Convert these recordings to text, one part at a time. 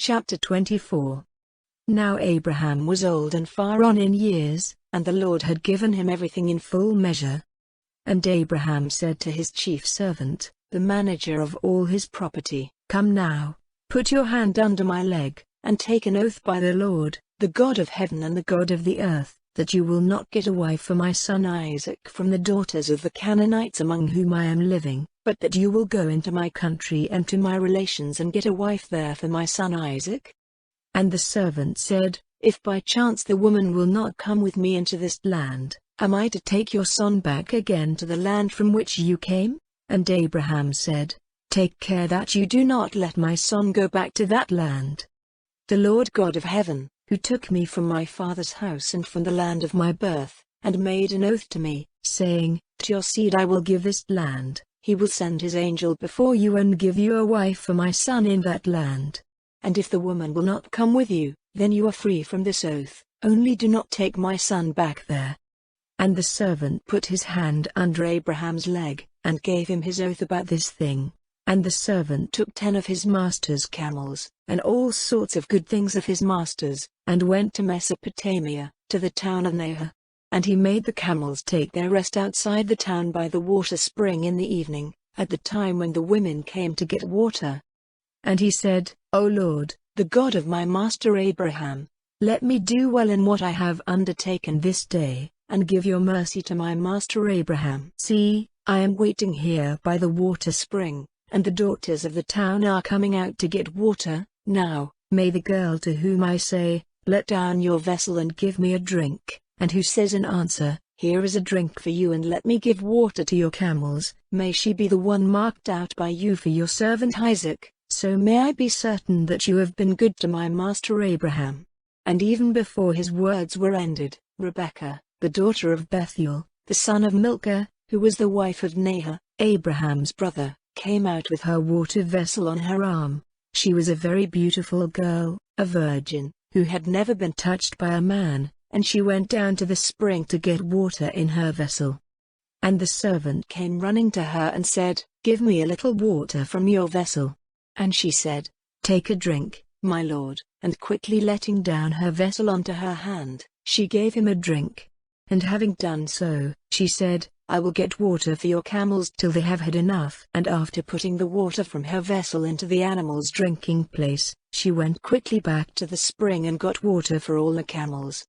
Chapter 24. Now Abraham was old and far on in years, and the Lord had given him everything in full measure. And Abraham said to his chief servant, the manager of all his property, "Come now, put your hand under my leg, and take an oath by the Lord, the God of heaven and the God of the earth, that you will not get a wife for my son Isaac from the daughters of the Canaanites among whom I am living, but that you will go into my country and to my relations and get a wife there for my son Isaac." And the servant said, "If by chance the woman will not come with me into this land, am I to take your son back again to the land from which you came?" And Abraham said, "Take care that you do not let my son go back to that land. The Lord God of heaven, who took me from my father's house and from the land of my birth, and made an oath to me, saying, 'To your seed I will give this land,' he will send his angel before you and give you a wife for my son in that land. And if the woman will not come with you, then you are free from this oath, only do not take my son back there." And the servant put his hand under Abraham's leg, and gave him his oath about this thing. And the servant took 10 of his master's camels, and all sorts of good things of his master's, and went to Mesopotamia, to the town of Nahor. And he made the camels take their rest outside the town by the water spring in the evening, at the time when the women came to get water. And he said, "O Lord, the God of my master Abraham, let me do well in what I have undertaken this day, and give your mercy to my master Abraham. See, I am waiting here by the water spring, and the daughters of the town are coming out to get water. Now, may the girl to whom I say, 'Let down your vessel and give me a drink,' and who says in answer, 'Here is a drink for you and let me give water to your camels,' may she be the one marked out by you for your servant Isaac, so may I be certain that you have been good to my master Abraham." And even before his words were ended, Rebekah, the daughter of Bethuel, the son of Milcah, who was the wife of Nahor, Abraham's brother, came out with her water vessel on her arm. She was a very beautiful girl, a virgin, who had never been touched by a man, and she went down to the spring to get water in her vessel. And the servant came running to her and said, "Give me a little water from your vessel." And she said, "Take a drink, my lord," and quickly letting down her vessel onto her hand, she gave him a drink. And having done so, she said, "I will get water for your camels till they have had enough." And after putting the water from her vessel into the animals' drinking place, she went quickly back to the spring and got water for all the camels.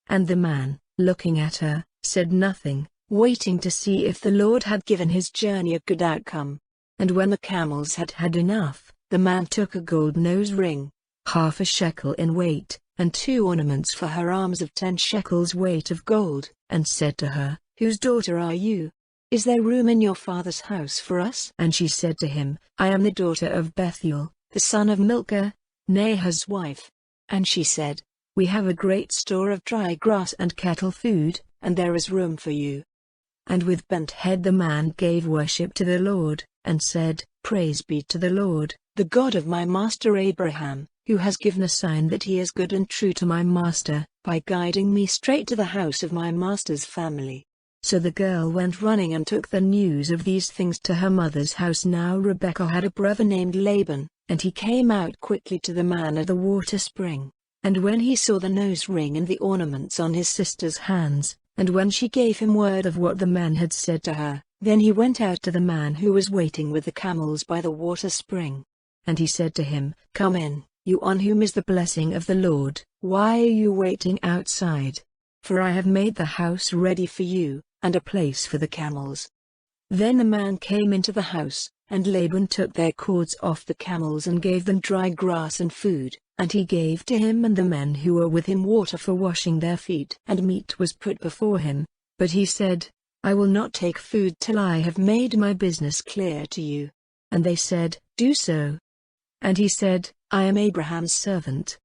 And the man, looking at her, said nothing, waiting to see if the Lord had given his journey a good outcome. And when the camels had had enough, the man took a gold nose ring, half a shekel in weight, and 2 ornaments for her arms of 10 shekels weight of gold, and said to her, "Whose daughter are you? Is there room in your father's house for us?" And she said to him, "I am the daughter of Bethuel, the son of Milcah, Nahor's wife." And she said, "We have a great store of dry grass and cattle food, and there is room for you." And with bent head the man gave worship to the Lord, and said, "Praise be to the Lord, the God of my master Abraham, who has given a sign that he is good and true to my master, by guiding me straight to the house of my master's family." So the girl went running and took the news of these things to her mother's house. Now Rebekah had a brother named Laban, and he came out quickly to the man at the water spring. And when he saw the nose ring and the ornaments on his sister's hands, and when she gave him word of what the man had said to her, then he went out to the man who was waiting with the camels by the water spring. And he said to him, "Come in, you on whom is the blessing of the Lord. Why are you waiting outside? For I have made the house ready for you, and a place for the camels." Then the man came into the house, and Laban took their cords off the camels and gave them dry grass and food, and he gave to him and the men who were with him water for washing their feet. And meat was put before him, but he said, "I will not take food till I have made my business clear to you." And they said, "Do so." And he said, "I am Abraham's servant.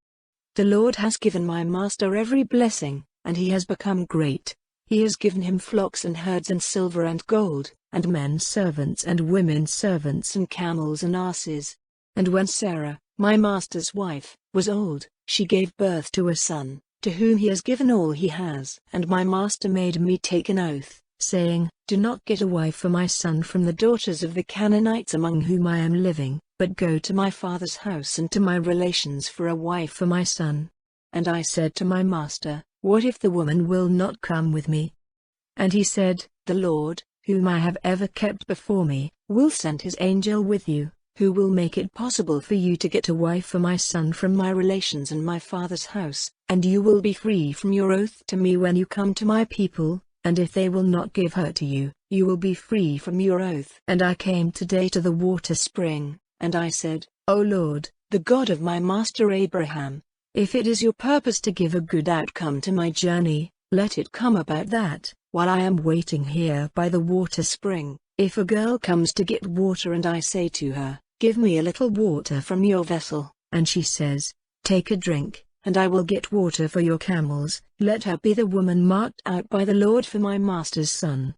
The Lord has given my master every blessing, and he has become great. He has given him flocks and herds and silver and gold, and men servants and women servants and camels and asses. And when Sarah, my master's wife, was old, she gave birth to a son, to whom he has given all he has. And my master made me take an oath, saying, 'Do not get a wife for my son from the daughters of the Canaanites among whom I am living, but go to my father's house and to my relations for a wife for my son. And I said to my master, what if the woman will not come with me? And he said, the Lord, whom I have ever kept before me, will send his angel with you, who will make it possible for you to get a wife for my son from my relations and my father's house, and you will be free from your oath to me when you come to my people, and if they will not give her to you, you will be free from your oath. And I came today to the water spring, and I said, O Lord, the God of my master Abraham, if it is your purpose to give a good outcome to my journey, let it come about that, while I am waiting here by the water spring, if a girl comes to get water and I say to her, give me a little water from your vessel, and she says, take a drink, and I will get water for your camels, let her be the woman marked out by the Lord for my master's son.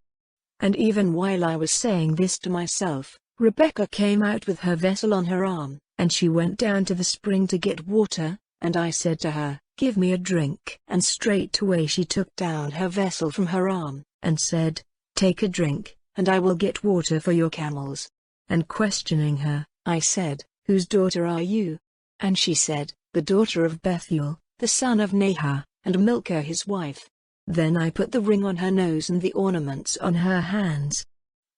And even while I was saying this to myself, Rebekah came out with her vessel on her arm, and she went down to the spring to get water, and I said to her, give me a drink. And straightway she took down her vessel from her arm, and said, take a drink, and I will get water for your camels. And questioning her, I said, whose daughter are you? And she said, the daughter of Bethuel, the son of Nahor, and Milcah his wife. Then I put the ring on her nose and the ornaments on her hands.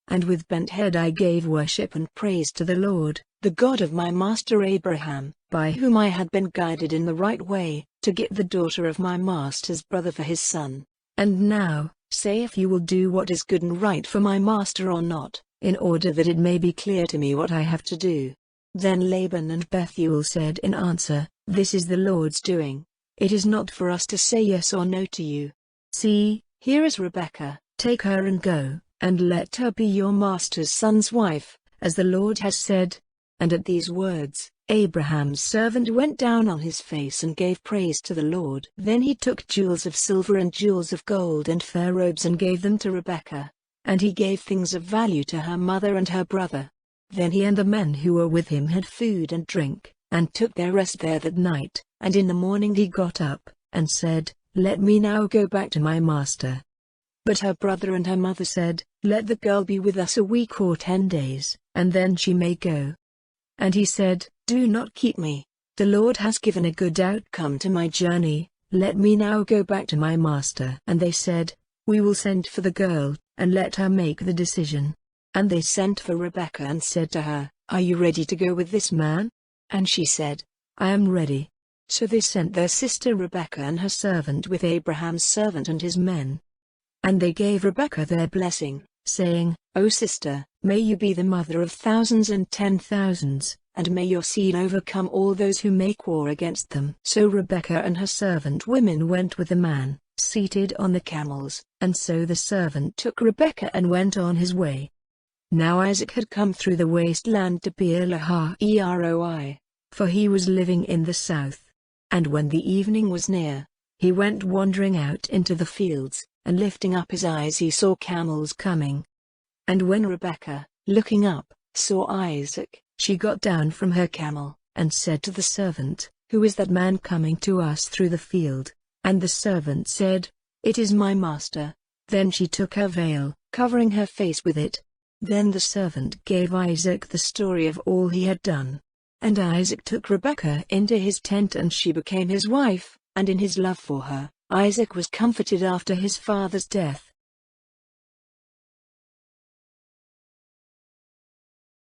And with bent head I gave worship and praise to the Lord, the God of my master Abraham, by whom I had been guided in the right way, to get the daughter of my master's brother for his son. And now, say if you will do what is good and right for my master or not, in order that it may be clear to me what I have to do. Then Laban and Bethuel said in answer, this is the Lord's doing. It is not for us to say yes or no to you. See, here is Rebekah, take her and go, and let her be your master's son's wife, as the Lord has said. And at these words, Abraham's servant went down on his face and gave praise to the Lord. Then he took jewels of silver and jewels of gold and fair robes and gave them to Rebekah. And he gave things of value to her mother and her brother. Then he and the men who were with him had food and drink, and took their rest there that night. And in the morning he got up, and said, let me now go back to my master. But her brother and her mother said, let the girl be with us a week or 10 days, and then she may go. And he said, do not keep me. The Lord has given a good outcome to my journey, let me now go back to my master. And they said, we will send for the girl, and let her make the decision. And they sent for Rebekah and said to her, are you ready to go with this man? And she said, I am ready. So they sent their sister Rebekah and her servant with Abraham's servant and his men. And they gave Rebekah their blessing, saying, O sister, may you be the mother of thousands and 10,000s, and may your seed overcome all those who make war against them. So Rebekah and her servant women went with the man, seated on the camels, and so the servant took Rebekah and went on his way. Now Isaac had come through the wasteland to Beer-lahai, for he was living in the south. And when the evening was near, he went wandering out into the fields, and lifting up his eyes he saw camels coming. And when Rebekah, looking up, saw Isaac, she got down from her camel, and said to the servant, who is that man coming to us through the field? And the servant said, it is my master. Then she took her veil, covering her face with it. Then the servant gave Isaac the story of all he had done. And Isaac took Rebekah into his tent and she became his wife, and in his love for her, Isaac was comforted after his father's death.